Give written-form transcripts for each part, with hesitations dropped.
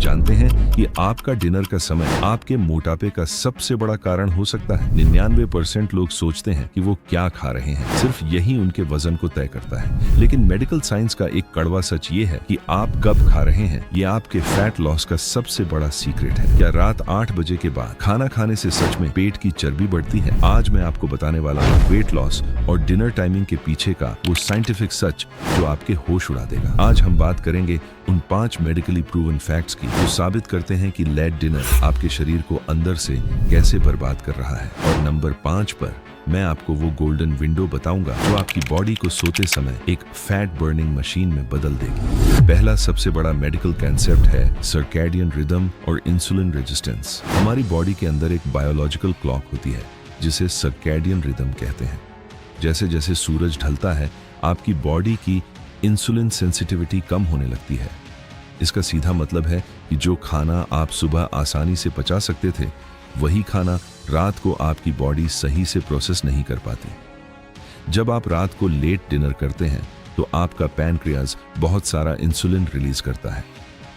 जानते हैं कि आपका डिनर का समय आपके मोटापे का सबसे बड़ा कारण हो सकता है। 99% लोग सोचते हैं कि वो क्या खा रहे हैं, सिर्फ यही उनके वजन को तय करता है। लेकिन मेडिकल साइंस का एक कड़वा सच ये है कि आप कब खा रहे हैं ये आपके फैट लॉस का सबसे बड़ा सीक्रेट है। क्या रात 8 बजे के बाद खाना खाने से सच में पेट की चर्बी बढ़ती है? आज मैं आपको बताने वाला हूँ वेट लॉस और डिनर टाइमिंग के पीछे का वो साइंटिफिक सच जो आपके होश उड़ा देगा। आज हम बात करेंगे उन 5 मेडिकली प्रूवन फैक्ट्स की जो साबित करते हैं कि लेट डिनर आपके शरीर को अंदर से कैसे बर्बाद कर रहा है। और नंबर 5 पर मैं आपको वो गोल्डन विंडो बताऊंगा जो आपकी बॉडी को सोते समय एक फैट बर्निंग मशीन में बदल देगी। पहला सबसे बड़ा मेडिकल कॉन्सेप्ट है सर्कैडियन रिदम और इंसुलिन रेजिस्टेंस। हमारी बॉडी के अंदर एक बायोलॉजिकल क्लॉक होती है जिसे सर्कैडियन रिदम कहते हैं। जैसे जैसे सूरज ढलता है आपकी बॉडी की इंसुलिन सेंसिटिविटी कम होने लगती है। इसका सीधा मतलब है कि जो खाना आप सुबह आसानी से पचा सकते थे वही खाना रात को आपकी बॉडी सही से प्रोसेस नहीं कर पाती। जब आप रात को लेट डिनर करते हैं तो आपका पैनक्रियाज बहुत सारा इंसुलिन रिलीज करता है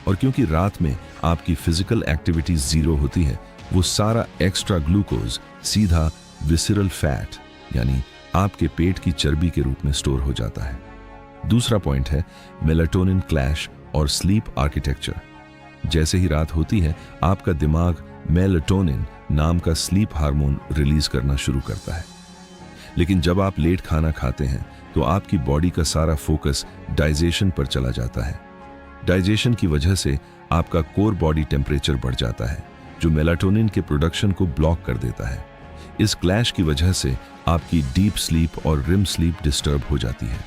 और क्योंकि रात में आपकी फिजिकल एक्टिविटी जीरो होती है वो सारा एक्स्ट्रा ग्लूकोज सीधा विसरल फैट यानी आपके पेट की चर्बी के रूप में स्टोर हो जाता है। दूसरा पॉइंट है मेलाटोनिन क्लैश और स्लीप आर्किटेक्चर। जैसे ही रात होती है आपका दिमाग मेलाटोनिन नाम का स्लीप हार्मोन रिलीज करना शुरू करता है। लेकिन जब आप लेट खाना खाते हैं तो आपकी बॉडी का सारा फोकस डाइजेशन पर चला जाता है। डाइजेशन की वजह से आपका कोर बॉडी टेम्परेचर बढ़ जाता है जो मेलाटोनिन के प्रोडक्शन को ब्लॉक कर देता है। इस क्लैश की वजह से आपकी डीप स्लीप और रिम स्लीप डिस्टर्ब हो जाती है।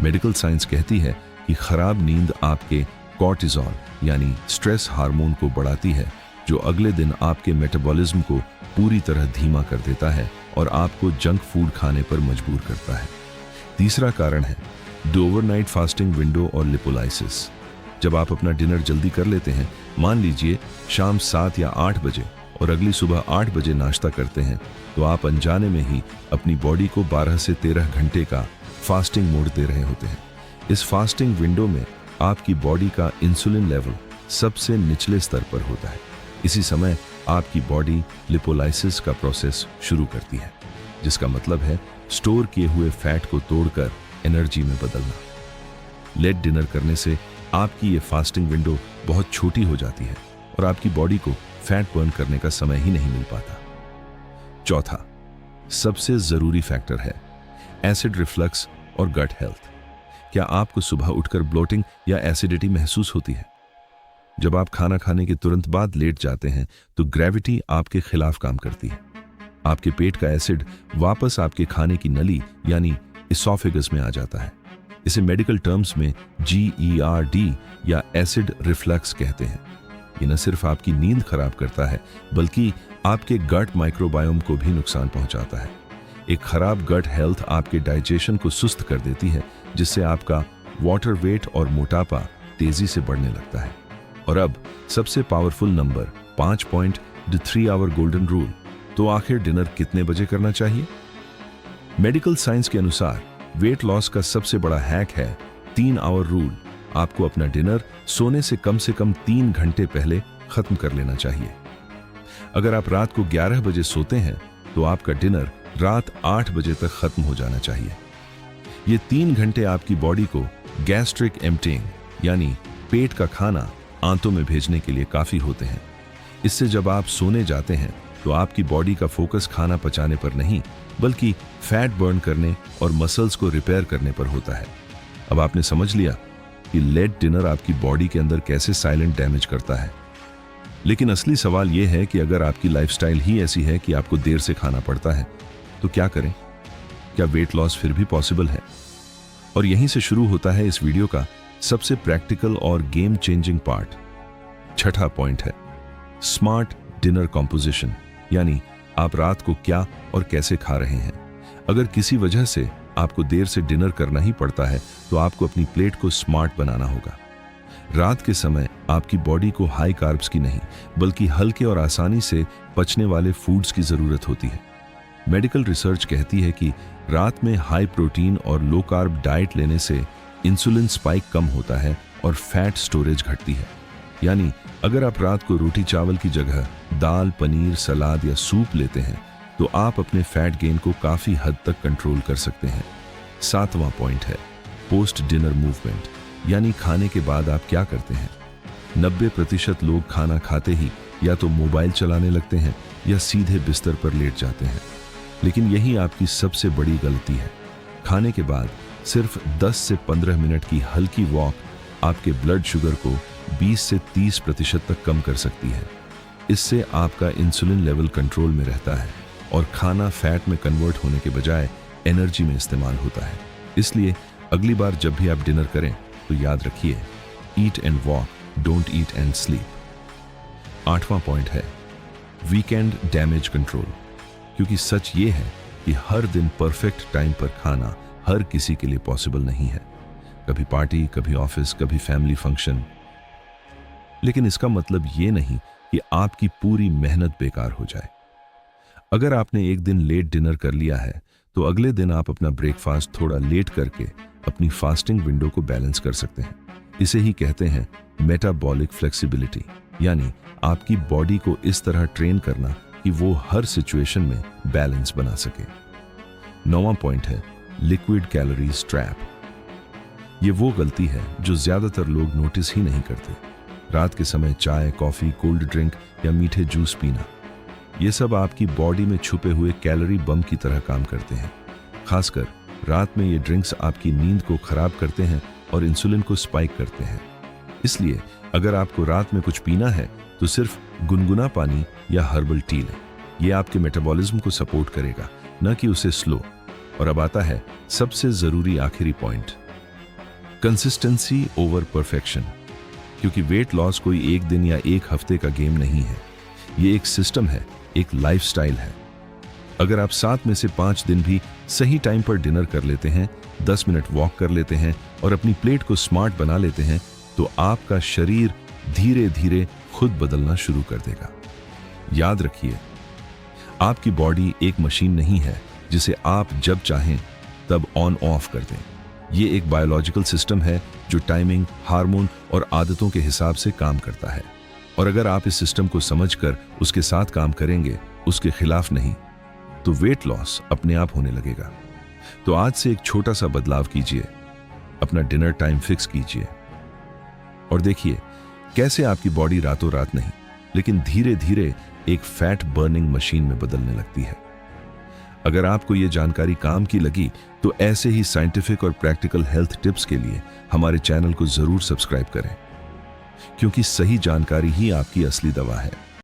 मेडिकल साइंस कहती है कि खराब नींद आपके कॉर्टिसोल यानी स्ट्रेस हार्मोन को बढ़ाती है जो अगले दिन आपके मेटाबॉलिज्म को पूरी तरह धीमा कर देता है और आपको जंक फूड खाने पर मजबूर करता है। तीसरा कारण है ओवरनाइट फास्टिंग विंडो और लिपोलाइसिस। जब आप अपना डिनर जल्दी कर लेते हैं, मान लीजिए शाम 7 या 8 बजे और अगली सुबह 8 बजे नाश्ता करते हैं तो आप अनजाने में ही अपनी बॉडी को 12 से 13 घंटे का फास्टिंग मोड दे रहे होते हैं। इस फास्टिंग विंडो में आपकी बॉडी का इंसुलिन लेवल सबसे निचले स्तर पर होता है। इसी समय आपकी बॉडी लिपोलाइसिस का प्रोसेस शुरू करती है जिसका मतलब है स्टोर किए हुए फैट को तोड़कर एनर्जी में बदलना। लेट डिनर करने से आपकी ये फास्टिंग विंडो बहुत छोटी हो जाती है और आपकी बॉडी को फैट बर्न करने का समय ही नहीं मिल पाता। चौथा सबसे जरूरी फैक्टर है एसिड रिफ्लक्स और गट हेल्थ। क्या आपको सुबह उठकर ब्लोटिंग या एसिडिटी महसूस होती है? जब आप खाना खाने के तुरंत बाद लेट जाते हैं तो ग्रेविटी आपके खिलाफ काम करती है। आपके पेट का एसिड वापस आपके खाने की नली यानी इसोफेगस में आ जाता है। इसे मेडिकल टर्म्स में GERD या एसिड रिफ्लक्स कहते हैं। ये न सिर्फ आपकी नींद खराब करता है बल्कि आपके गट माइक्रोबायोम को भी नुकसान पहुंचाता है। एक खराब गट हेल्थ आपके डाइजेशन को सुस्त कर देती है जिससे आपका वाटर वेट और मोटापा तेजी से बढ़ने लगता है। और अब सबसे powerful number 5 point the 3 hour golden rule. तो आखिर डिनर कितने बजे करना चाहिए? मेडिकल साइंस के अनुसार वेट लॉस का सबसे बड़ा हैक है 3 आवर रूल। आपको अपना डिनर सोने से कम 3 घंटे पहले खत्म कर लेना चाहिए। अगर आप रात को 11 बजे सोते हैं तो आपका डिनर रात 8 बजे तक खत्म हो जाना चाहिए। ये 3 घंटे आपकी बॉडी को गैस्ट्रिक एम्प्टिंग यानी पेट का खाना आंतों में भेजने के लिए काफी होते हैं। इससे जब आप सोने जाते हैं तो आपकी बॉडी का फोकस खाना पचाने पर नहीं बल्कि फैट बर्न करने और मसल्स को रिपेयर करने पर होता है। अब आपने समझ लिया कि लेट डिनर आपकी बॉडी के अंदर कैसे साइलेंट डैमेज करता है। लेकिन असली सवाल यह है कि अगर आपकी लाइफस्टाइल ही ऐसी है कि आपको देर से खाना पड़ता है तो क्या करें? क्या वेट लॉस फिर भी पॉसिबल है? और यहीं से शुरू होता है इस वीडियो का सबसे प्रैक्टिकल और गेम चेंजिंग पार्ट। छठा पॉइंट है स्मार्ट डिनर कॉम्पोजिशन यानी आप रात को क्या और कैसे खा रहे हैं। अगर किसी वजह से आपको देर से डिनर करना ही पड़ता है तो आपको अपनी प्लेट को स्मार्ट बनाना होगा। रात के समय आपकी बॉडी को हाई कार्ब्स की नहीं बल्कि हल्के और आसानी से पचने वाले फूड्स की जरूरत होती है। मेडिकल रिसर्च कहती है कि रात में हाई प्रोटीन और लो कार्ब डाइट लेने से इंसुलिन स्पाइक कम होता है और फैट स्टोरेज घटती है। यानी अगर आप रात को रोटी चावल की जगह दाल, पनीर, सलाद या सूप लेते हैं तो आप अपने फैट गेन को काफी हद तक कंट्रोल कर सकते हैं। 7वां पॉइंट है पोस्ट डिनर मूवमेंट, यानी खाने के बाद आप क्या करते हैं। 90% लोग खाना खाते ही या तो मोबाइल चलाने लगते हैं या सीधे बिस्तर पर लेट जाते हैं, लेकिन यही आपकी सबसे बड़ी गलती है। खाने के बाद सिर्फ 10 से 15 मिनट की हल्की वॉक आपके ब्लड शुगर को 20 से 30% तक कम कर सकती है। इससे आपका इंसुलिन लेवल कंट्रोल में रहता है और खाना फैट में कन्वर्ट होने के बजाय एनर्जी में इस्तेमाल होता है। इसलिए अगली बार जब भी आप डिनर करें तो याद रखिए, eat and walk, don't eat and sleep. 8वां पॉइंट है वीकेंड डैमेज कंट्रोल, क्योंकि सच ये है कि हर दिन परफेक्ट टाइम पर खाना हर किसी के लिए पॉसिबल नहीं है। कभी पार्टी, कभी ऑफिस, कभी फैमिली फंक्शन। लेकिन इसका मतलब ये नहीं कि आपकी पूरी मेहनत बेकार हो जाए। अगर आपने एक दिन लेट डिनर कर लिया है तो अगले दिन आप अपना ब्रेकफास्ट थोड़ा लेट करके अपनी फास्टिंग विंडो को बैलेंस कर सकते हैं। इसे ही कहते हैं मेटाबॉलिक फ्लेक्सिबिलिटी, यानी आपकी बॉडी को इस तरह ट्रेन करना कि वो हर सिचुएशन में बैलेंस बना सके। 9वां पॉइंट है लिक्विड कैलोरीज ट्रैप। ये वो गलती है जो ज्यादातर लोग नोटिस ही नहीं करते। रात के समय चाय, कॉफी, कोल्ड ड्रिंक या मीठे जूस पीना, ये सब आपकी बॉडी में छुपे हुए कैलोरी बम की तरह काम करते हैं। खासकर रात में ये ड्रिंक्स आपकी नींद को खराब करते हैं और इंसुलिन को स्पाइक करते हैं। इसलिए अगर आपको रात में कुछ पीना है तो सिर्फ गुनगुना पानी या हर्बल टी लें। ये आपके मेटाबॉलिज्म को सपोर्ट करेगा, न कि उसे स्लो। और अब आता है सबसे जरूरी आखिरी पॉइंट, कंसिस्टेंसी ओवर परफेक्शन। क्योंकि वेट लॉस कोई एक दिन या एक हफ्ते का गेम नहीं है, ये एक सिस्टम है, एक लाइफस्टाइल है। अगर आप 7 में से 5 दिन भी सही टाइम पर डिनर कर लेते हैं, 10 मिनट वॉक कर लेते हैं और अपनी प्लेट को स्मार्ट बना लेते हैं तो आपका शरीर धीरे धीरे खुद बदलना शुरू कर देगा। याद रखिए, आपकी बॉडी एक मशीन नहीं है जिसे आप जब चाहें तब ऑन ऑफ कर दें। ये एक बायोलॉजिकल सिस्टम है जो टाइमिंग, हार्मोन और आदतों के हिसाब से काम करता है। और अगर आप इस सिस्टम को समझकर उसके साथ काम करेंगे, उसके खिलाफ नहीं, तो वेट लॉस अपने आप होने लगेगा। तो आज से एक छोटा सा बदलाव कीजिए, अपना डिनर टाइम फिक्स कीजिए और देखिए कैसे आपकी बॉडी रातों रात नहीं, लेकिन धीरे धीरे एक फैट बर्निंग मशीन में बदलने लगती है। अगर आपको ये जानकारी काम की लगी तो ऐसे ही साइंटिफिक और प्रैक्टिकल हेल्थ टिप्स के लिए हमारे चैनल को जरूर सब्सक्राइब करें, क्योंकि सही जानकारी ही आपकी असली दवा है।